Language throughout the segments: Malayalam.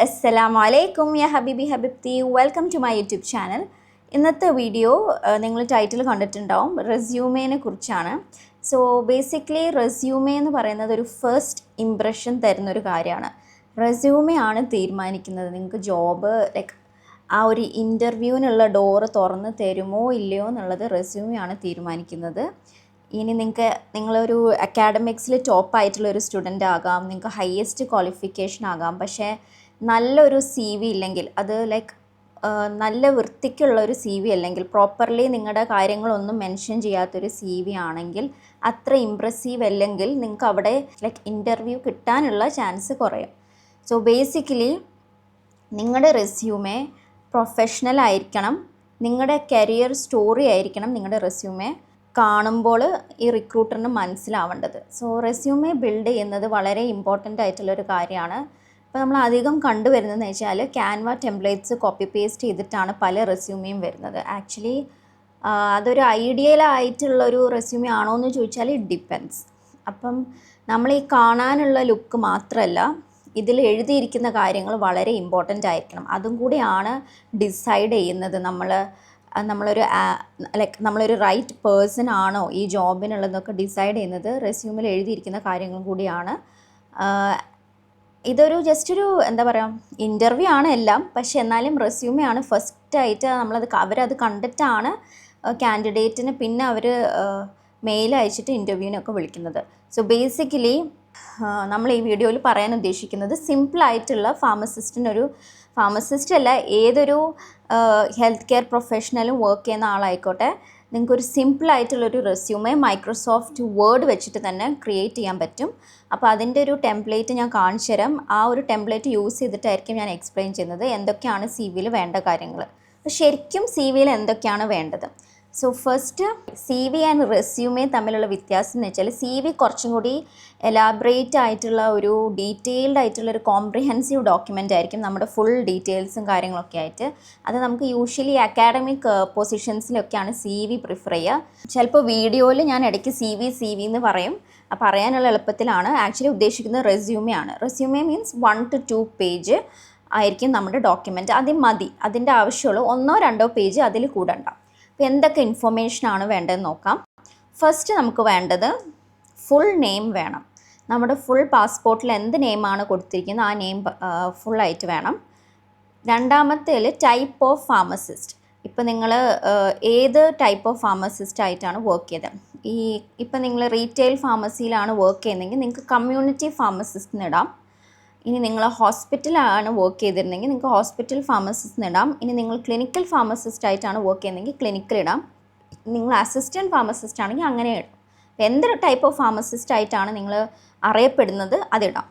Assalamualaikum ya Habibi Habibti, welcome to my YouTube channel. ഇന്നത്തെ വീഡിയോ നിങ്ങൾ ടൈറ്റിൽ കണ്ടിട്ടുണ്ടാവും, റെസ്യൂമേനെ കുറിച്ചാണ്. സോ ബേസിക്കലി റെസ്യൂമേ എന്ന് പറയുന്നത് ഒരു ഫസ്റ്റ് ഇംപ്രഷൻ തരുന്നൊരു കാര്യമാണ്. റെസ്യൂമേ ആണ് തീരുമാനിക്കുന്നത് നിങ്ങൾക്ക് ജോബ് ലൈക്ക് ആ ഒരു ഇൻ്റർവ്യൂവിനുള്ള ഡോറ് തുറന്ന് തരുമോ ഇല്ലയോ എന്നുള്ളത് റെസ്യൂമേ ആണ് തീരുമാനിക്കുന്നത്. ഇനി നിങ്ങളൊരു അക്കാഡമിക്സിൽ ടോപ്പായിട്ടുള്ളൊരു സ്റ്റുഡൻ്റ് ആകാം, നിങ്ങൾക്ക് ഹയസ്റ്റ് ക്വാളിഫിക്കേഷൻ ആകാം, പക്ഷേ നല്ലൊരു സി വി ഇല്ലെങ്കിൽ, അത് ലൈക്ക് നല്ല വൃത്തിക്കുള്ളൊരു സി വി അല്ലെങ്കിൽ പ്രോപ്പർലി നിങ്ങളുടെ കാര്യങ്ങളൊന്നും മെൻഷൻ ചെയ്യാത്തൊരു സി വി ആണെങ്കിൽ, അത്ര ഇമ്പ്രസീവ് അല്ലെങ്കിൽ നിങ്ങൾക്ക് അവിടെ ലൈക്ക് ഇൻ്റർവ്യൂ കിട്ടാനുള്ള ചാൻസ് കുറയും. സോ ബേസിക്കലി നിങ്ങളുടെ റെസ്യൂമേ പ്രൊഫഷണൽ ആയിരിക്കണം, നിങ്ങളുടെ കരിയർ സ്റ്റോറി ആയിരിക്കണം നിങ്ങളുടെ റെസ്യൂമേ കാണുമ്പോൾ ഈ റിക്രൂട്ടറിന് മനസ്സിലാവേണ്ടത്. സോ റെസ്യൂമേ ബിൽഡ് ചെയ്യുന്നത് വളരെ ഇമ്പോർട്ടൻ്റ് ആയിട്ടുള്ളൊരു കാര്യമാണ്. ഇപ്പോൾ നമ്മൾ അധികം കണ്ടുവരുന്നതെന്ന് വെച്ചാൽ ക്യാൻവ ടെംപ്ലേറ്റ്സ് കോപ്പി പേസ്റ്റ് ചെയ്തിട്ടാണ് പല റെസ്യൂമേയും വരുന്നത്. ആക്ച്വലി അതൊരു ഐഡിയൽ ആയിട്ടുള്ളൊരു റെസ്യൂമേ ആണോ എന്ന് ചോദിച്ചാൽ ഇറ്റ് ഡിപ്പെൻസ്. അപ്പം നമ്മൾ ഈ കാണാനുള്ള ലുക്ക് മാത്രമല്ല, ഇതിൽ എഴുതിയിരിക്കുന്ന കാര്യങ്ങൾ വളരെ ഇമ്പോർട്ടൻ്റ് ആയിരിക്കണം. അതും കൂടിയാണ് ഡിസൈഡ് ചെയ്യുന്നത് നമ്മളൊരു റൈറ്റ് പേഴ്സൺ ആണോ ഈ ജോബിനുള്ളതൊക്കെ ഡിസൈഡ് ചെയ്യുന്നത് റെസ്യൂമിൽ എഴുതിയിരിക്കുന്ന കാര്യങ്ങളും കൂടിയാണ്. ഇതൊരു ജസ്റ്റ് ഒരു എന്താ പറയുക, ഇൻ്റർവ്യൂ ആണ് എല്ലാം, പക്ഷെ എന്നാലും റെസ്യൂമേ ആണ് ഫസ്റ്റായിട്ട് അവരത് കണ്ടിട്ടാണ് കാൻഡിഡേറ്റിന് പിന്നെ അവർ മെയിൽ അയച്ചിട്ട് ഇൻ്റർവ്യൂവിനൊക്കെ വിളിക്കുന്നത്. സോ ബേസിക്കലി നമ്മൾ ഈ വീഡിയോയിൽ പറയാൻ ഉദ്ദേശിക്കുന്നത് സിമ്പിളായിട്ടുള്ള ഫാർമസിസ്റ്റ് അല്ല, ഏതൊരു ഹെൽത്ത് കെയർ പ്രൊഫഷണലും വർക്ക് ചെയ്യുന്ന ആളായിക്കോട്ടെ, നിങ്ങൾക്കൊരു സിമ്പിളായിട്ടുള്ളൊരു റെസ്യൂമേ മൈക്രോസോഫ്റ്റ് വേർഡ് വെച്ചിട്ട് തന്നെ ക്രിയേറ്റ് ചെയ്യാൻ പറ്റും. അപ്പോൾ അതിൻ്റെ ഒരു ടെംപ്ലേറ്റ് ഞാൻ കാണിച്ചു തരാം. ആ ഒരു ടെംപ്ലേറ്റ് യൂസ് ചെയ്തിട്ടായിരിക്കും ഞാൻ എക്സ്പ്ലെയിൻ ചെയ്യുന്നത് എന്തൊക്കെയാണ് സി വിയിൽ വേണ്ട കാര്യങ്ങൾ. അപ്പോൾ ശരിക്കും സി വിയിൽ എന്തൊക്കെയാണ് വേണ്ടത്. So first, C V and resume തമ്മിലുള്ള വ്യത്യാസം എന്ന് വെച്ചാൽ, സി വി കുറച്ചും കൂടി എലാബറേറ്റ് ആയിട്ടുള്ള ഒരു ഡീറ്റെയിൽഡ് ആയിട്ടുള്ളൊരു കോംപ്രിഹെൻസീവ് ഡോക്യുമെൻ്റ് ആയിരിക്കും, നമ്മുടെ ഫുൾ ഡീറ്റെയിൽസും കാര്യങ്ങളൊക്കെ ആയിട്ട്. അത് നമുക്ക് യൂഷ്വലി അക്കാഡമിക് പൊസിഷൻസിലൊക്കെയാണ് സി വി പ്രിഫർ ചെയ്യുക. ചിലപ്പോൾ വീഡിയോയിൽ ഞാൻ ഇടയ്ക്ക് സി വി എന്ന് പറയും, പറയാനുള്ള എളുപ്പത്തിലാണ്. ആക്ച്വലി ഉദ്ദേശിക്കുന്നത് റെസ്യൂമേ ആണ്. റെസ്യൂമേ മീൻസ് 1 to 2 പേജ് ആയിരിക്കും നമ്മുടെ ഡോക്യുമെൻറ്റ്. അതിൽ മതി, അതിൻ്റെ ആവശ്യമുള്ളൂ 1-2 പേജ് അതിൽ കൂടണ്ട. അപ്പോൾ എന്തൊക്കെ ഇൻഫർമേഷനാണ് വേണ്ടതെന്ന് നോക്കാം. ഫസ്റ്റ് നമുക്ക് വേണ്ടത് ഫുൾ നെയിം വേണം. നമ്മുടെ ഫുൾ പാസ്പോർട്ടിൽ എന്ത് നെയിമാണ് കൊടുത്തിരിക്കുന്നത് ആ നെയിം ഫുള്ളായിട്ട് വേണം. രണ്ടാമത്തേൽ ടൈപ്പ് ഓഫ് ഫാർമസിസ്റ്റ്. ഇപ്പോൾ നിങ്ങൾ ഏത് ടൈപ്പ് ഓഫ് ഫാർമസിസ്റ്റ് ആയിട്ടാണ് വർക്ക് ചെയ്തത്. ഇപ്പം നിങ്ങൾ റീറ്റെയിൽ ഫാർമസിയിലാണ് വർക്ക് ചെയ്യുന്നതെങ്കിൽ നിങ്ങൾക്ക് കമ്മ്യൂണിറ്റി ഫാർമസിസ്റ്റിന് ഇടാം. ഇനി നിങ്ങൾ ഹോസ്പിറ്റലാണ് വർക്ക് ചെയ്തിരുന്നെങ്കിൽ നിങ്ങൾക്ക് ഹോസ്പിറ്റൽ ഫാർമസിസ്റ്റിന് ഇടാം. ഇനി നിങ്ങൾ ക്ലിനിക്കൽ ഫാർമസിസ്റ്റ് ആയിട്ടാണ് വർക്ക് ചെയ്യുന്നതെങ്കിൽ ക്ലിനിക്കൽ ഇടാം. നിങ്ങൾ അസിസ്റ്റൻറ്റ് ഫാർമസിസ്റ്റ് ആണെങ്കിൽ അങ്ങനെ ഇടാം. എന്തൊരു ടൈപ്പ് ഓഫ് ഫാർമസിസ്റ്റ് ആയിട്ടാണ് നിങ്ങൾ അറിയപ്പെടുന്നത് അതിടാം.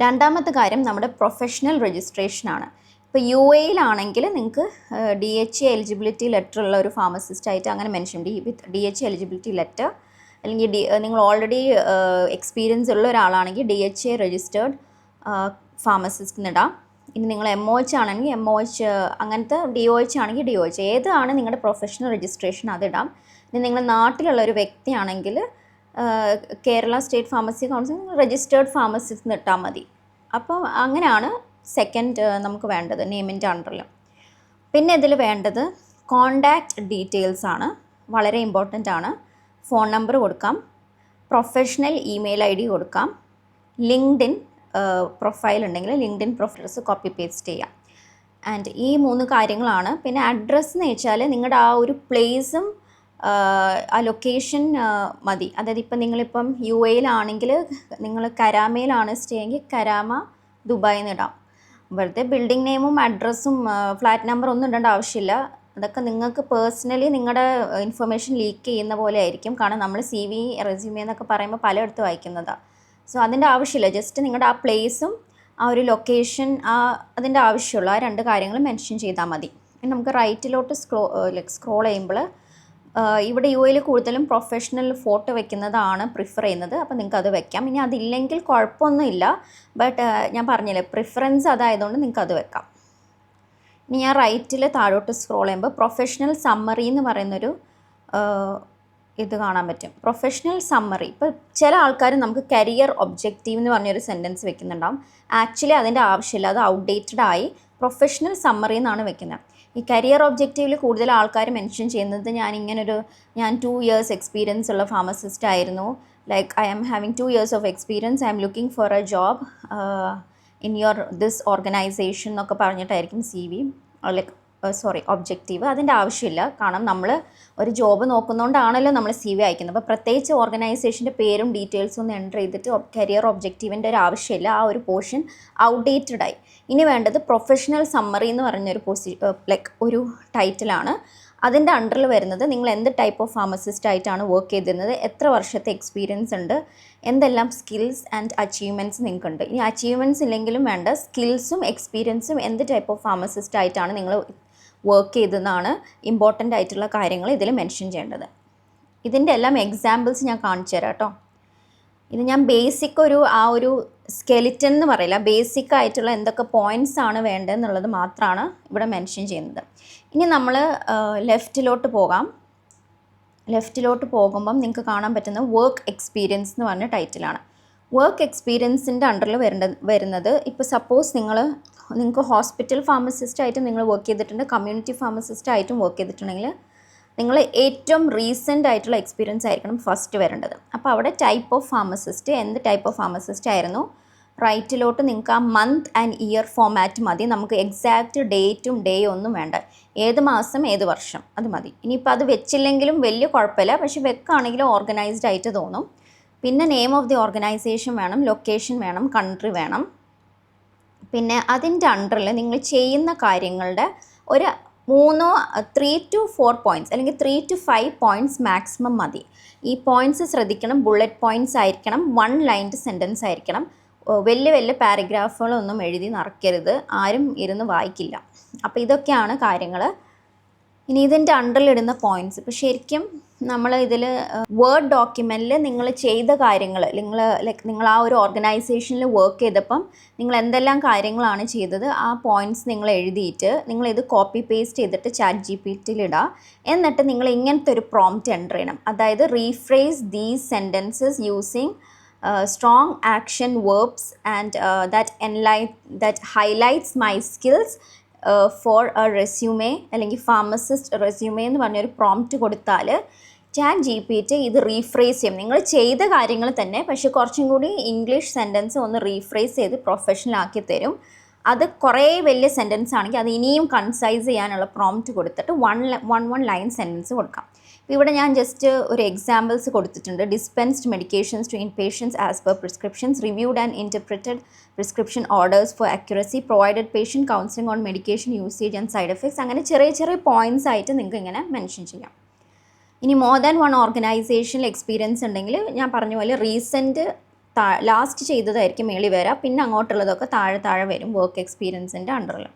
രണ്ടാമത്തെ കാര്യം നമ്മുടെ പ്രൊഫഷണൽ രജിസ്ട്രേഷനാണ്. ഇപ്പോൾ യു എയിലാണെങ്കിൽ നിങ്ങൾക്ക് DHA എലിജിബിലിറ്റി ലെറ്റർ ഉള്ള ഒരു ഫാർമസിസ്റ്റ് ആയിട്ട് അങ്ങനെ മെൻഷൻ വിത്ത് DHA എലിജിബിലിറ്റി ലെറ്റർ, അല്ലെങ്കിൽ നിങ്ങൾ ഓൾറെഡി എക്സ്പീരിയൻസ് ഉള്ള ഒരാളാണെങ്കിൽ DHA രജിസ്റ്റേർഡ് ഫാർമസിസ്റ്റിന് ഇടാം. ഇനി നിങ്ങൾ MOH ആണെങ്കിൽ MOH, അങ്ങനത്തെ DOH ആണെങ്കിൽ DOH, ഏതാണ് നിങ്ങളുടെ പ്രൊഫഷണൽ രജിസ്ട്രേഷൻ അതിടാം. ഇനി നിങ്ങൾ നാട്ടിലുള്ള ഒരു വ്യക്തിയാണെങ്കിൽ Kerala state pharmacy council registered ഫാർമസിസ്റ്റിന് ഇട്ടാൽ മതി. അപ്പോൾ അങ്ങനെയാണ് സെക്കൻഡ് നമുക്ക് വേണ്ടത് നെയിമിൻ്റെ അണ്ടറിൽ. പിന്നെ ഇതിൽ വേണ്ടത് കോണ്ടാക്റ്റ് ഡീറ്റെയിൽസ് ആണ്, വളരെ ഇമ്പോർട്ടൻ്റ് ആണ്. ഫോൺ നമ്പർ കൊടുക്കാം, പ്രൊഫഷണൽ ഇമെയിൽ ID കൊടുക്കാം, ലിങ്ക്ഡിൻ പ്രൊഫൈൽ ഉണ്ടെങ്കിൽ ലിങ്ക്ഡിൻ പ്രൊഫൈൽസ് കോപ്പി പേസ്റ്റ് ചെയ്യാം. ആൻഡ് ഈ 3 കാര്യങ്ങളാണ്. പിന്നെ അഡ്രസ്സ് എന്ന് വെച്ചാൽ നിങ്ങളുടെ ആ ഒരു പ്ലേസും ആ ലൊക്കേഷൻ മതി. അതായത് ഇപ്പം നിങ്ങളിപ്പം UAയിലാണെങ്കിൽ നിങ്ങൾ കരാമയിലാണ് സ്റ്റേ എങ്കിൽ കരാമ ദുബായിൽ നിന്ന് ഇടാം. വെറുതെ ബിൽഡിംഗ് നെയിമും അഡ്രസ്സും ഫ്ലാറ്റ് നമ്പർ ഒന്നും ഇടേണ്ട ആവശ്യമില്ല. അതൊക്കെ നിങ്ങൾക്ക് പേഴ്സണലി നിങ്ങളുടെ ഇൻഫർമേഷൻ ലീക്ക് ചെയ്യുന്ന പോലെ ആയിരിക്കും. കാരണം നമ്മൾ CV റെസ്യൂമേ എന്നൊക്കെ പറയുമ്പോൾ പലയിടത്തും വായിക്കുന്നതാണ്. സോ അതിൻ്റെ ആവശ്യമില്ല. ജസ്റ്റ് നിങ്ങളുടെ ആ പ്ലേസും ആ ഒരു ലൊക്കേഷൻ അതിൻ്റെ ആവശ്യമുള്ള ആ 2 കാര്യങ്ങൾ മെൻഷൻ ചെയ്താൽ മതി. നമുക്ക് റൈറ്റിലോട്ട് സ്ക്രോൾ ചെയ്യുമ്പോൾ ഇവിടെ UAയിൽ കൂടുതലും പ്രൊഫഷണൽ ഫോട്ടോ വെക്കുന്നതാണ് പ്രിഫർ ചെയ്യുന്നത്. അപ്പോൾ നിങ്ങൾക്ക് അത് വെക്കാം. ഇനി അതില്ലെങ്കിൽ കുഴപ്പമൊന്നുമില്ല, ബട്ട് ഞാൻ പറഞ്ഞില്ലേ പ്രിഫറൻസ് അതായതുകൊണ്ട് നിങ്ങൾക്ക് അത് വെക്കാം. ഇനി ഞാൻ റൈറ്റിൽ താഴോട്ട് സ്ക്രോൾ ചെയ്യുമ്പോൾ പ്രൊഫഷണൽ സമ്മറി എന്ന് പറയുന്നൊരു ഇത് കാണാൻ പറ്റും. Professional summary. ഇപ്പോൾ ചില ആൾക്കാർ നമുക്ക് കരിയർ ഒബ്ജക്റ്റീവ് എന്ന് പറഞ്ഞൊരു സെൻറ്റൻസ് വെക്കുന്നുണ്ടാവും. ആക്ച്വലി അതിൻ്റെ ആവശ്യമില്ല, അത് ഔട്ട്ഡേറ്റഡ് ആയി പ്രൊഫഷണൽ സമ്മറി എന്നാണ് വെക്കുന്നത്. ഈ കരിയർ ഒബ്ജക്റ്റീവിൽ കൂടുതൽ ആൾക്കാർ മെൻഷൻ ചെയ്യുന്നത് ഞാൻ 2 years എക്സ്പീരിയൻസ് ഉള്ള ഫാർമസിസ്റ്റ് ആയിരുന്നു, like I am having 2 years of experience, I am looking for a job in this organisation എന്നൊക്കെ പറഞ്ഞിട്ടായിരിക്കും CV ലൈക്ക് ഒബ്ജക്റ്റീവ്. അതിൻ്റെ ആവശ്യമില്ല. കാരണം നമ്മൾ ഒരു ജോബ് നോക്കുന്നതുകൊണ്ടാണല്ലോ നമ്മൾ CV അയക്കുന്നത്. അപ്പോൾ പ്രത്യേകിച്ച് ഓർഗനൈസേഷൻ്റെ പേരും ഡീറ്റെയിൽസും ഒന്ന് എൻ്റർ ചെയ്തിട്ട് കരിയർ ഒബ്ജക്റ്റീവിൻ്റെ ഒരു ആവശ്യമില്ല. ആ ഒരു പോർഷൻ ഔട്ട്ഡേറ്റഡ് ആയി. ഇനി വേണ്ടത് പ്രൊഫഷണൽ സമ്മറി എന്ന് പറഞ്ഞൊരു ഒരു ടൈറ്റിലാണ്. അതിൻ്റെ അണ്ടറിൽ വരുന്നത് നിങ്ങൾ എന്ത് ടൈപ്പ് ഓഫ് ഫാർമസിസ്റ്റ് ആയിട്ടാണ് വർക്ക് ചെയ്തിരുന്നത്, എത്ര വർഷത്തെ എക്സ്പീരിയൻസ് ഉണ്ട്, എന്തെല്ലാം സ്കിൽസ് ആൻഡ് അച്ചീവ്മെൻറ്റ്സ് നിങ്ങൾക്കുണ്ട്. ഇനി അച്ചീവ്മെൻറ്റ്സ് ഇല്ലെങ്കിലും വേണ്ട, സ്കിൽസും എക്സ്പീരിയൻസും എന്ത് ടൈപ്പ് ഓഫ് ഫാർമസിസ്റ്റ് ആയിട്ടാണ് നിങ്ങൾ വർക്ക് ചെയ്തതെന്നാണ് ഇമ്പോർട്ടൻ്റ് ആയിട്ടുള്ള കാര്യങ്ങൾ ഇതിൽ മെൻഷൻ ചെയ്യേണ്ടത്. ഇതിൻ്റെ എല്ലാം എക്സാമ്പിൾസ് ഞാൻ കാണിച്ചു തരാം കേട്ടോ. ഇത് ഞാൻ ബേസിക് ആ ഒരു സ്കെലിറ്റൻ എന്ന് പറയില്ല, ബേസിക് ആയിട്ടുള്ള എന്തൊക്കെ പോയിൻറ്റ്സ് ആണ് വേണ്ടതെന്നുള്ളത് മാത്രമാണ് ഇവിടെ മെൻഷൻ ചെയ്യുന്നത്. ഇനി നമ്മൾ ലെഫ്റ്റിലോട്ട് പോകുമ്പം നിങ്ങൾക്ക് കാണാൻ പറ്റുന്ന വർക്ക് എക്സ്പീരിയൻസ് എന്ന് പറഞ്ഞ ടൈറ്റിലാണ്. വർക്ക് എക്സ്പീരിയൻസിൻ്റെ അണ്ടറിൽ വരുന്നത് ഇപ്പോൾ സപ്പോസ് നിങ്ങൾക്ക് ഹോസ്പിറ്റൽ ഫാർമസിസ്റ്റ് ആയിട്ടും നിങ്ങൾ വർക്ക് ചെയ്തിട്ടുണ്ട്, കമ്മ്യൂണിറ്റി ഫാർമസിസ്റ്റ് ആയിട്ടും വർക്ക് ചെയ്തിട്ടുണ്ടെങ്കിൽ നിങ്ങൾ ഏറ്റവും റീസെൻ്റ് ആയിട്ടുള്ള എക്സ്പീരിയൻസ് ആയിരിക്കണം ഫസ്റ്റ് വരേണ്ടത്. അപ്പോൾ അവിടെ ടൈപ്പ് ഓഫ് ഫാർമസിസ്റ്റ്, എന്ത് ടൈപ്പ് ഓഫ് ഫാർമസിസ്റ്റ് ആയിരുന്നു, റൈറ്റിലോട്ട് നിങ്ങൾക്ക് ആ മന്ത് ആൻഡ് ഇയർ ഫോമാറ്റ് മതി. നമുക്ക് എക്സാക്റ്റ് ഡേറ്റും ഒന്നും വേണ്ട, ഏത് മാസം ഏത് വർഷം അത് മതി. ഇനിയിപ്പോൾ അത് വെച്ചില്ലെങ്കിലും വലിയ കുഴപ്പമില്ല, പക്ഷെ വെക്കുകയാണെങ്കിലും ഓർഗനൈസ്ഡ് ആയിട്ട് തോന്നും. പിന്നെ നെയിം ഓഫ് ദി ഓർഗനൈസേഷൻ വേണം, ലൊക്കേഷൻ വേണം, കൺട്രി വേണം. പിന്നെ അതിൻ്റെ അണ്ടറിൽ നിങ്ങൾ ചെയ്യുന്ന കാര്യങ്ങളുടെ ഒരു 3 to 4 പോയിൻറ്റ്സ് അല്ലെങ്കിൽ 3 to 5 പോയിൻറ്റ്സ് മാക്സിമം മതി. ഈ പോയിൻറ്റ്സ് ശ്രദ്ധിക്കണം, ബുള്ളറ്റ് പോയിൻറ്റ്സ് ആയിരിക്കണം, 1 ലൈൻഡ് സെൻറ്റൻസ് ആയിരിക്കണം. വലിയ പാരഗ്രാഫുകളൊന്നും എഴുതി നിറയ്ക്കരുത്, ആരും ഇരുന്ന് വായിക്കില്ല. അപ്പോൾ ഇതൊക്കെയാണ് കാര്യങ്ങൾ. ഇനി ഇതിൻ്റെ അണ്ടറിലിടുന്ന പോയിൻറ്റ്സ്, ഇപ്പോൾ ശരിക്കും നമ്മൾ ഇതിൽ വേർഡ് ഡോക്യുമെൻറ്റിൽ നിങ്ങൾ ചെയ്ത കാര്യങ്ങൾ, നിങ്ങൾ ആ ഒരു ഓർഗനൈസേഷനിൽ വർക്ക് ചെയ്തപ്പം നിങ്ങൾ എന്തെല്ലാം കാര്യങ്ങളാണ് ചെയ്തത്, ആ പോയിൻറ്റ്സ് നിങ്ങൾ എഴുതിയിട്ട് നിങ്ങളിത് കോപ്പി പേസ്റ്റ് ചെയ്തിട്ട് ChatGPTയിൽ ഇടുക. എന്നിട്ട് നിങ്ങൾ ഇങ്ങനത്തെ ഒരു പ്രോംപ്റ്റ് എൻ്റർ ചെയ്യണം. അതായത് rephrase these sentences using strong action verbs and that highlights my skills for a resume അല്ലെങ്കിൽ ഫാർമസിസ്റ്റ് റെസ്യൂമേ എന്ന് പറഞ്ഞൊരു പ്രോംപ്റ്റ് കൊടുത്താൽ ChatGPT ഇത് റീഫ്രേസ് ചെയ്യും. നിങ്ങൾ ചെയ്ത കാര്യങ്ങൾ തന്നെ, പക്ഷേ കുറച്ചും കൂടി ഇംഗ്ലീഷ് സെൻറ്റൻസ് ഒന്ന് റീഫ്രേസ് ചെയ്ത് പ്രൊഫഷണൽ ആക്കി തരും. അത് കുറേ വലിയ സെൻറ്റൻസ് ആണെങ്കിൽ അത് ഇനിയും കൺസൈസ് ചെയ്യാനുള്ള പ്രോംപ്റ്റ് കൊടുത്തിട്ട് one line സെൻറ്റൻസ് കൊടുക്കാം. ഇവിടെ ഞാൻ ജസ്റ്റ് ഒരു എക്സാമ്പിൾസ് കൊടുത്തിട്ടുണ്ട്. Dispensed medications to inpatients as per prescriptions, reviewed and interpreted prescription orders for accuracy, provided patient counselling on medication usage and side effects. അങ്ങനെ ചെറിയ പോയിൻറ്റ്സ് ആയിട്ട് നിങ്ങൾക്ക് ഇങ്ങനെ മെൻഷൻ ചെയ്യാം. ഇനി മോർ ദാൻ 1 ഓർഗനൈസേഷനിൽ എക്സ്പീരിയൻസ് ഉണ്ടെങ്കിൽ ഞാൻ പറഞ്ഞ പോലെ റീസെൻറ്റ് ലാസ്റ്റ് ചെയ്തതായിരിക്കും മേളിൽ വരിക, പിന്നെ അങ്ങോട്ടുള്ളതൊക്കെ താഴെ വരും വർക്ക് എക്സ്പീരിയൻസിൻ്റെ അണ്ടറിൽ.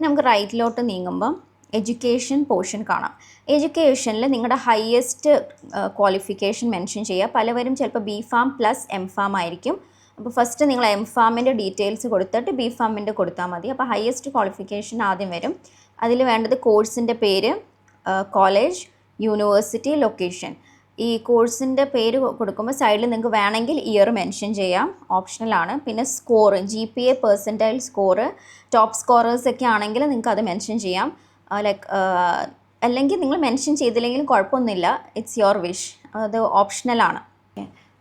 നമുക്ക് റൈറ്റിലോട്ട് നീങ്ങുമ്പം എഡ്യൂക്കേഷൻ പോർഷൻ കാണാം. എഡ്യൂക്കേഷനിൽ നിങ്ങളുടെ ഹയസ്റ്റ് ക്വാളിഫിക്കേഷൻ മെൻഷൻ ചെയ്യുക. പലവരും ചിലപ്പോൾ BPharm + MPharm ആയിരിക്കും. അപ്പോൾ ഫസ്റ്റ് നിങ്ങൾ MPharmൻ്റെ ഡീറ്റെയിൽസ് കൊടുത്തിട്ട് BPharmൻ്റെ കൊടുത്താൽ മതി. അപ്പോൾ ഹയസ്റ്റ് ക്വാളിഫിക്കേഷൻ ആദ്യം വരും. അതിൽ വേണ്ടത് കോഴ്സിൻ്റെ പേര്, കോളേജ്, യൂണിവേഴ്സിറ്റി, ലൊക്കേഷൻ. ഈ കോഴ്സിൻ്റെ പേര് കൊടുക്കുമ്പോൾ സൈഡിൽ നിങ്ങൾക്ക് വേണമെങ്കിൽ ഇയർ മെൻഷൻ ചെയ്യാം, ഓപ്ഷണലാണ്. പിന്നെ score, GPA percentile score, top സ്കോറേഴ്സൊക്കെ ആണെങ്കിൽ നിങ്ങൾക്ക് അത് മെൻഷൻ ചെയ്യാം. അല്ലെങ്കിൽ നിങ്ങൾ മെൻഷൻ ചെയ്തില്ലെങ്കിലും കുഴപ്പമൊന്നുമില്ല, ഇറ്റ്സ് യുവർ വിഷ്, അത് ഓപ്ഷണലാണ്.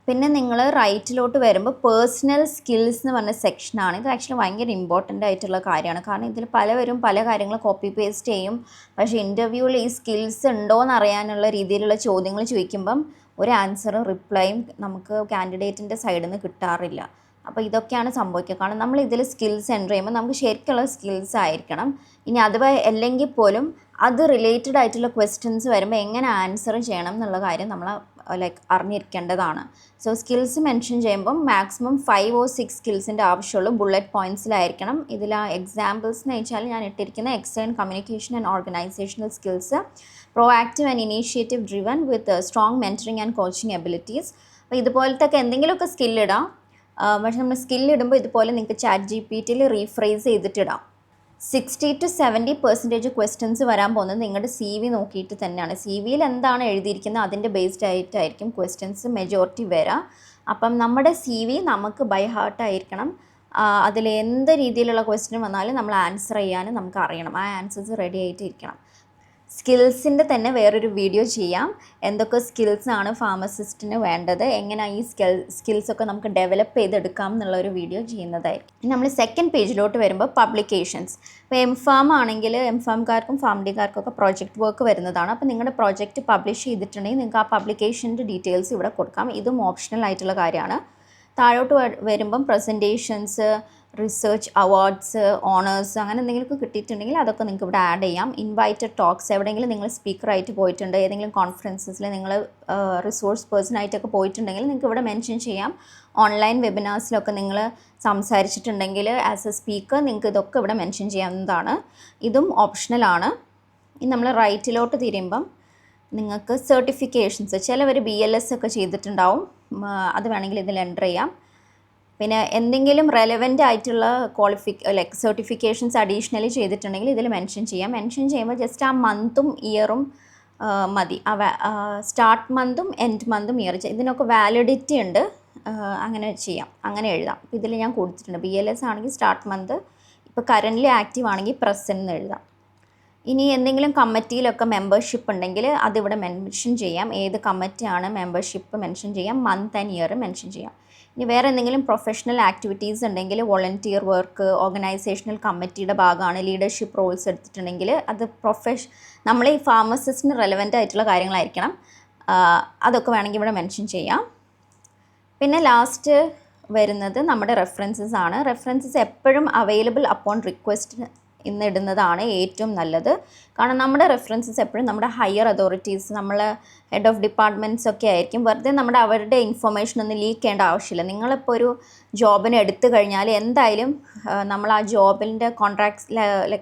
പിന്നെ നിങ്ങൾ റൈറ്റിലോട്ട് വരുമ്പോൾ പേഴ്സണൽ സ്കിൽസ് എന്ന് പറഞ്ഞ സെക്ഷനാണ്. ഇത് ആക്ച്വലി ഭയങ്കര ഇമ്പോർട്ടൻ്റ് ആയിട്ടുള്ള കാര്യമാണ്. കാരണം ഇതിൽ പലവരും പല കാര്യങ്ങൾ കോപ്പി പേസ്റ്റ് ചെയ്യും, പക്ഷേ ഇൻ്റർവ്യൂവിൽ ഈ സ്കിൽസ് ഉണ്ടോ എന്ന് അറിയാനുള്ള രീതിയിലുള്ള ചോദ്യങ്ങൾ ചോദിക്കുമ്പം ഒരു ആൻസറും റിപ്ലൈയും നമുക്ക് കാൻഡിഡേറ്റിൻ്റെ സൈഡിൽ നിന്ന് കിട്ടാറില്ല. അപ്പോൾ ഇതൊക്കെയാണ് സംഭവിക്കുക. കാരണം നമ്മൾ ഇതിൽ സ്കിൽസ് എൻ്റർ ചെയ്യുമ്പോൾ നമുക്ക് ശരിക്കുള്ള സ്കിൽസ് ആയിരിക്കണം. ഇനി അഥവാ അല്ലെങ്കിൽ പോലും അത് റിലേറ്റഡ് ആയിട്ടുള്ള ക്വസ്റ്റ്യൻസ് വരുമ്പോൾ എങ്ങനെ ആൻസർ ചെയ്യണം എന്നുള്ള കാര്യം നമ്മൾ അറിഞ്ഞിരിക്കേണ്ടതാണ്. സോ സ്കിൽസ് മെൻഷൻ ചെയ്യുമ്പം മാക്സിമം 5 or 6 സ്കിൽസിൻ്റെ ആവശ്യമുള്ളൂ, ബുള്ളറ്റ് പോയിൻറ്റ്സിലായിരിക്കണം. ഇതിൽ എക്സാമ്പിൾസ് എന്ന് വെച്ചാൽ ഞാൻ ഇട്ടിരിക്കുന്ന extern communication and organisational skills, proactive and initiative driven with strong mentoring and coaching abilities. അപ്പോൾ ഇതുപോലത്തെ എന്തെങ്കിലുമൊക്കെ സ്കില്ലിടാം. പക്ഷെ നമ്മൾ സ്കില്ലിടുമ്പോൾ ഇതുപോലെ നിങ്ങൾക്ക് ChatGPTയിൽ റീഫ്രേസ് ചെയ്തിട്ടിടാം. 60-70% ക്വസ്റ്റ്യൻസ് വരാൻ പോകുന്നത് നിങ്ങളുടെ സി വി നോക്കിയിട്ട് തന്നെയാണ്. സി വിയിൽ എന്താണ് എഴുതിയിരിക്കുന്നത് അതിൻ്റെ ബേസ്ഡ് ആയിട്ടായിരിക്കും ക്വസ്റ്റ്യൻസ് മെജോറിറ്റി വരാം. അപ്പം നമ്മുടെ സി വി നമുക്ക് ബൈ ഹാർട്ടായിരിക്കണം. അതിൽ എന്ത് രീതിയിലുള്ള ക്വസ്റ്റ്യൻ വന്നാലും നമ്മൾ ആൻസർ ചെയ്യാനും നമുക്ക് അറിയണം. ആ ആൻസേഴ്സ് റെഡി ആയിട്ട് ഇരിക്കണം. സ്കിൽസിൻ്റെ തന്നെ വേറൊരു വീഡിയോ ചെയ്യാം. എന്തൊക്കെ സ്കിൽസാണ് ഫാർമസിസ്റ്റിന് വേണ്ടത്, എങ്ങനെ ഈ സ്കിൽസൊക്കെ നമുക്ക് ഡെവലപ്പ് ചെയ്തെടുക്കാം എന്നുള്ളൊരു വീഡിയോ ചെയ്യുന്നതായിരിക്കും. നമ്മൾ സെക്കൻഡ് പേജിലോട്ട് വരുമ്പോൾ പബ്ലിക്കേഷൻസ്. ഇപ്പോൾ എംഫാം ആണെങ്കിൽ എംഫാംകാർക്കും ഫാംഡിക്കാർക്കൊക്കെ പ്രോജക്റ്റ് വർക്ക് വരുന്നതാണ്. അപ്പോൾ നിങ്ങളുടെ പ്രോജക്റ്റ് പബ്ലിഷ് ചെയ്തിട്ടുണ്ടെങ്കിൽ നിങ്ങൾക്ക് ആ പബ്ലിക്കേഷൻ്റെ ഡീറ്റെയിൽസ് ഇവിടെ കൊടുക്കാം. ഇതും ഓപ്ഷണൽ ആയിട്ടുള്ള കാര്യമാണ്. താഴോട്ട് വരുമ്പം പ്രസൻറ്റേഷൻസ്, റിസർച്ച് അവാർഡ്സ്, ഓണേഴ്സ് അങ്ങനെ എന്തെങ്കിലുമൊക്കെ കിട്ടിയിട്ടുണ്ടെങ്കിൽ അതൊക്കെ നിങ്ങൾക്ക് ഇവിടെ ആഡ് ചെയ്യാം. ഇൻവൈറ്റഡ് ടോക്സ്, എവിടെയെങ്കിലും നിങ്ങൾ സ്പീക്കറായിട്ട് പോയിട്ടുണ്ട്, ഏതെങ്കിലും കോൺഫറൻസസിൽ നിങ്ങൾ റിസോഴ്സ് പേഴ്സണായിട്ടൊക്കെ പോയിട്ടുണ്ടെങ്കിൽ നിങ്ങൾക്ക് ഇവിടെ മെൻഷൻ ചെയ്യാം. ഓൺലൈൻ വെബിനാർസിലൊക്കെ നിങ്ങൾ സംസാരിച്ചിട്ടുണ്ടെങ്കിൽ ആസ് എ സ്പീക്കർ നിങ്ങൾക്ക് ഇതൊക്കെ ഇവിടെ മെൻഷൻ ചെയ്യാവുന്നതാണ്. ഇതും ഓപ്ഷണലാണ്. ഇനി നമ്മൾ റൈറ്റിലോട്ട് തിരിയുമ്പം നിങ്ങൾക്ക് സർട്ടിഫിക്കേഷൻസ്, ചിലവർ BLS ഒക്കെ ചെയ്തിട്ടുണ്ടാവും, അത് വേണമെങ്കിൽ ഇതിൽ എൻ്റർ ചെയ്യാം. പിന്നെ എന്തെങ്കിലും റെലവൻ്റ് ആയിട്ടുള്ള സർട്ടിഫിക്കേഷൻസ് അഡീഷണലി ചെയ്തിട്ടുണ്ടെങ്കിൽ ഇതിൽ മെൻഷൻ ചെയ്യാം. മെൻഷൻ ചെയ്യുമ്പോൾ ജസ്റ്റ് ആ മന്തും ഇയറും മതി. സ്റ്റാർട്ട് മന്തും എൻഡ് മന്തും ഇയർ, ഇതിനൊക്കെ വാലിഡിറ്റി ഉണ്ട്. അങ്ങനെ ചെയ്യാം, അങ്ങനെ എഴുതാം. ഇപ്പോൾ ഇതിൽ ഞാൻ കൊടുത്തിട്ടുണ്ട്. BLS ആണെങ്കിൽ സ്റ്റാർട്ട് മന്ത്, ഇപ്പോൾ കറൻ്റ്ലി ആക്റ്റീവ് ആണെങ്കിൽ പ്രസൻറ്റ് എന്ന് എഴുതാം. ഇനി എന്തെങ്കിലും കമ്മിറ്റിയിലൊക്കെ മെമ്പർഷിപ്പ് ഉണ്ടെങ്കിൽ അതിവിടെ മെൻഷൻ ചെയ്യാം. ഏത് കമ്മിറ്റിയാണ് മെമ്പർഷിപ്പ് മെൻഷൻ ചെയ്യാം, മന്ത് ആൻഡ് ഇയർ മെൻഷൻ ചെയ്യാം. ഇനി വേറെ എന്തെങ്കിലും പ്രൊഫഷണൽ ആക്ടിവിറ്റീസ് ഉണ്ടെങ്കിൽ വോളണ്ടിയർ വർക്ക്, ഓർഗനൈസേഷണൽ കമ്മിറ്റിയുടെ ഭാഗമാണ്, ലീഡർഷിപ്പ് റോൾസ് എടുത്തിട്ടുണ്ടെങ്കിൽ അത് നമ്മൾ ഈ ഫാർമസിസ്റ്റിന് റെലവൻ്റ് ആയിട്ടുള്ള കാര്യങ്ങളായിരിക്കണം. അതൊക്കെ വേണമെങ്കിൽ ഇവിടെ മെൻഷൻ ചെയ്യാം. പിന്നെ ലാസ്റ്റ് വരുന്നത് നമ്മുടെ റെഫറൻസസ് ആണ്. റെഫറൻസസ് എപ്പോഴും അവൈലബിൾ അപ്പോൺ റിക്വസ്റ്റ് ഇന്നിടുന്നതാണ് ഏറ്റവും നല്ലത്. കാരണം നമ്മുടെ റെഫറൻസസ് എപ്പോഴും നമ്മുടെ ഹയർ അതോറിറ്റീസ്, നമ്മളെ ഹെഡ് ഓഫ് ഡിപ്പാർട്ട്മെൻറ്റ്സ് ഒക്കെ ആയിരിക്കും. വെറുതെ അവരുടെ ഇൻഫർമേഷൻ ഒന്നും ലീക്ക് ചെയ്യേണ്ട ആവശ്യമില്ല. നിങ്ങളിപ്പോൾ ഒരു ജോബിന് എടുത്തു കഴിഞ്ഞാൽ എന്തായാലും നമ്മൾ ആ ജോബിൻ്റെ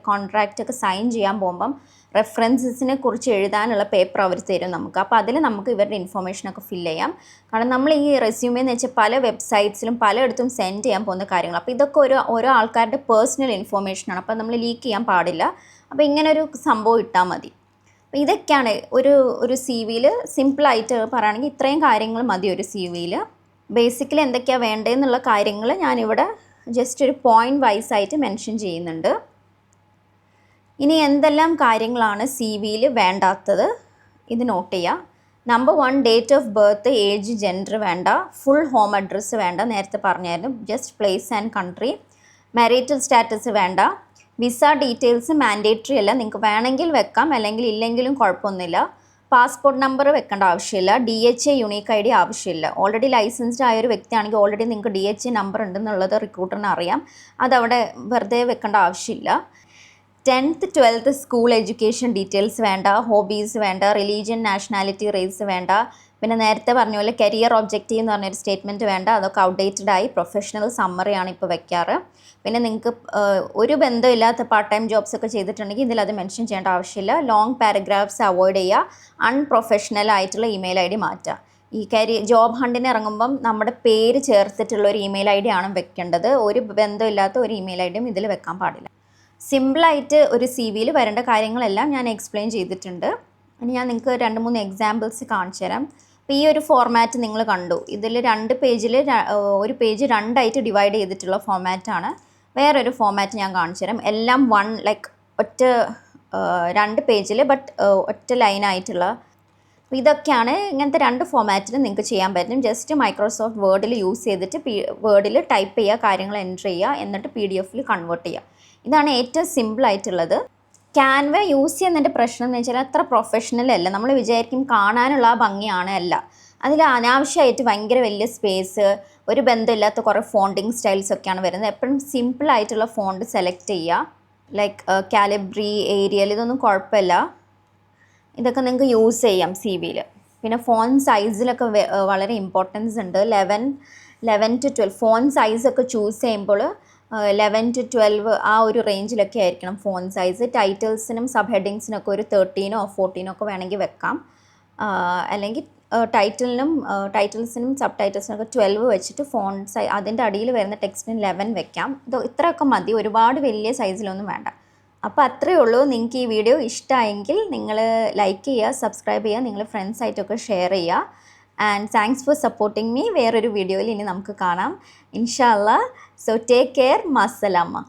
കോൺട്രാക്റ്റ് ഒക്കെ സൈൻ ചെയ്യാൻ പോകുമ്പം റെഫറൻസസിനെ കുറിച്ച് എഴുതാനുള്ള പേപ്പർ അവർ തരും നമുക്ക്. അപ്പോൾ അതിൽ നമുക്ക് ഇവരുടെ ഇൻഫർമേഷനൊക്കെ ഫില്ല് ചെയ്യാം. കാരണം നമ്മൾ ഈ റെസ്യൂമേ എന്ന് വെച്ചാൽ പല വെബ്സൈറ്റ്സിലും പലയിടത്തും സെൻഡ് ചെയ്യാൻ പോകുന്ന കാര്യങ്ങൾ. അപ്പോൾ ഇതൊക്കെ ഓരോ ആൾക്കാരുടെ പേഴ്സണൽ ഇൻഫർമേഷനാണ്. അപ്പോൾ നമ്മൾ ലീക്ക് ചെയ്യാൻ പാടില്ല. അപ്പോൾ ഇങ്ങനൊരു സംഭവം ഇട്ടാൽ മതി. അപ്പോൾ ഇതൊക്കെയാണ് ഒരു സി വിയിൽ സിമ്പിളായിട്ട് പറയുകയാണെങ്കിൽ ഇത്രയും കാര്യങ്ങൾ മതി ഒരു സി വിയിൽ. ബേസിക്കലി എന്തൊക്കെയാണ് വേണ്ടതെന്നുള്ള കാര്യങ്ങൾ ഞാനിവിടെ ജസ്റ്റ് ഒരു പോയിൻ്റ് വൈസ് ആയിട്ട് മെൻഷൻ ചെയ്യുന്നുണ്ട്. ഇനി എന്തെല്ലാം കാര്യങ്ങളാണ് സി വിയിൽ വേണ്ടാത്തത് ഇത് നോട്ട് ചെയ്യുക. Number 1, date of birth, age, gender വേണ്ട. ഫുൾ ഹോം അഡ്രസ്സ് വേണ്ട, നേരത്തെ പറഞ്ഞായിരുന്നു. Just place and country. Marital status വേണ്ട. വിസ ഡീറ്റെയിൽസ് മാൻഡേറ്ററി അല്ല, നിങ്ങൾക്ക് വേണമെങ്കിൽ വെക്കാം, അല്ലെങ്കിൽ ഇല്ലെങ്കിലും കുഴപ്പമൊന്നുമില്ല. പാസ്പോർട്ട് നമ്പർ വെക്കേണ്ട ആവശ്യമില്ല. DHA യുണീക്ക് ID ആവശ്യമില്ല. ഓൾറെഡി ലൈസൻസ്ഡ് ആയ ഒരു വ്യക്തിയാണെങ്കിൽ ഓൾറെഡി നിങ്ങൾക്ക് DHA നമ്പർ ഉണ്ടെന്നുള്ളത് റിക്രൂട്ടറിന് അറിയാം. അതവിടെ വെറുതെ വെക്കേണ്ട ആവശ്യമില്ല. 10th 12th school education details വേണ്ട. ഹോബീസ് വേണ്ട. റിലീജിയൻ, നാഷണാലിറ്റി, റേസ് വേണ്ട. പിന്നെ നേരത്തെ പറഞ്ഞ പോലെ കരിയർ ഒബ്ജക്റ്റീവ് എന്ന് പറഞ്ഞൊരു സ്റ്റേറ്റ്മെൻറ്റ് വേണ്ട. അതൊക്കെ ഔട്ട്ഡേറ്റഡ് ആയി. പ്രൊഫഷണൽ സമ്മറിയാണ് ഇപ്പോൾ വെക്കാറ്. പിന്നെ നിങ്ങൾക്ക് ഒരു ബന്ധമില്ലാത്ത പാർട്ട് ടൈം ജോബ്സ് ഒക്കെ ചെയ്തിട്ടുണ്ടെങ്കിൽ ഇതിലത് മെൻഷൻ ചെയ്യേണ്ട ആവശ്യമില്ല. ലോങ് പാരഗ്രാഫ്സ് അവോയ്ഡ് ചെയ്യുക. അൺപ്രൊഫഷണൽ ആയിട്ടുള്ള ഇമെയിൽ ID മാറ്റുക. ഈ ജോബ് ഹണ്ടിന് ഇറങ്ങുമ്പം നമ്മുടെ പേര് ചേർത്തിട്ടുള്ള ഒരു ഇമെയിൽ ID ആണ് വെക്കേണ്ടത്. ഒരു ബന്ധമില്ലാത്ത ഒരു ഇമെയിൽ ID ഇതിൽ വെക്കാൻ പാടില്ല. സിമ്പിളായിട്ട് ഒരു സി വിയിൽ വരേണ്ട കാര്യങ്ങളെല്ലാം ഞാൻ എക്സ്പ്ലെയിൻ ചെയ്തിട്ടുണ്ട്. ഇനി ഞാൻ നിങ്ങൾക്ക് 2-3 എക്സാമ്പിൾസ് കാണിച്ചു തരാം. അപ്പോൾ ഈ ഒരു ഫോർമാറ്റ് നിങ്ങൾ കണ്ടു. ഇതിൽ 2 പേജിൽ ഒരു പേജ് 2 ആയിട്ട് ഡിവൈഡ് ചെയ്തിട്ടുള്ള ഫോർമാറ്റാണ്. വേറൊരു ഫോർമാറ്റ് ഞാൻ കാണിച്ചു തരാം. എല്ലാം ഒറ്റ 2 പേജിൽ ബട്ട് ഒറ്റ ലൈനായിട്ടുള്ള. അപ്പോൾ ഇതൊക്കെയാണ് ഇങ്ങനത്തെ 2 ഫോർമാറ്റിൽ നിങ്ങൾക്ക് ചെയ്യാൻ പറ്റും. ജസ്റ്റ് മൈക്രോസോഫ്റ്റ് വേർഡിൽ യൂസ് ചെയ്തിട്ട് വേർഡിൽ ടൈപ്പ് ചെയ്യുക, കാര്യങ്ങൾ എൻ്റർ ചെയ്യുക, എന്നിട്ട് PDF-ൽ കൺവേർട്ട് ചെയ്യുക. ഇതാണ് ഏറ്റവും സിമ്പിളായിട്ടുള്ളത്. ക്യാൻവ യൂസ് ചെയ്യുന്നതിൻ്റെ പ്രശ്നം എന്ന് വെച്ചാൽ അത്ര പ്രൊഫഷണൽ അല്ല. നമ്മൾ വിചാരിക്കും കാണാനുള്ള ആ ഭംഗിയാണ്, അല്ല. അതിൽ അനാവശ്യമായിട്ട് ഭയങ്കര വലിയ സ്പേസ്, ഒരു ബന്ധമില്ലാത്ത കുറേ ഫോണ്ടിങ് സ്റ്റൈൽസ് ഒക്കെയാണ് വരുന്നത്. എപ്പോഴും സിമ്പിളായിട്ടുള്ള ഫോണ്ട് സെലക്ട് ചെയ്യുക. ലൈക്ക് കാലിബ്രി, ഏരിയൽ, ഇതൊന്നും കുഴപ്പമില്ല. ഇതൊക്കെ നിങ്ങൾക്ക് യൂസ് ചെയ്യാം സി വിയിൽ. പിന്നെ ഫോൺ സൈസിലൊക്കെ വളരെ ഇമ്പോർട്ടൻസ് ഉണ്ട്. 11 to 12 ഫോൺ സൈസൊക്കെ ചൂസ് ചെയ്യുമ്പോൾ 11 to 12 ആ ഒരു റേഞ്ചിലൊക്കെ ആയിരിക്കണം ഫോൺ സൈസ്. ടൈറ്റിൽസിനും സബ് ഹെഡിങ്സിനൊക്കെ ഒരു 13 or 14 ഒക്കെ വേണമെങ്കിൽ വെക്കാം. അല്ലെങ്കിൽ ടൈറ്റിൽസിനും സബ് ടൈറ്റിൽസിനൊക്കെ 12 വെച്ചിട്ട് അതിൻ്റെ അടിയിൽ വരുന്ന ടെക്സ്റ്റിന് 11 വെക്കാം. ഇത്രയൊക്കെ മതി. ഒരുപാട് വലിയ സൈസിലൊന്നും വേണ്ട. അപ്പോൾ അത്രയേ ഉള്ളൂ. നിങ്ങൾക്ക് ഈ വീഡിയോ ഇഷ്ടമായെങ്കിൽ നിങ്ങൾ ലൈക്ക് ചെയ്യുക, സബ്സ്ക്രൈബ് ചെയ്യുക, നിങ്ങൾ ഫ്രണ്ട്സായിട്ടൊക്കെ ഷെയർ ചെയ്യുക. And thanks for supporting me. വേറൊരു വീഡിയോയിൽ ഇനി നമുക്ക് കാണാം ഇൻഷാ അല്ലാ. So take care. മസ്സലാമ.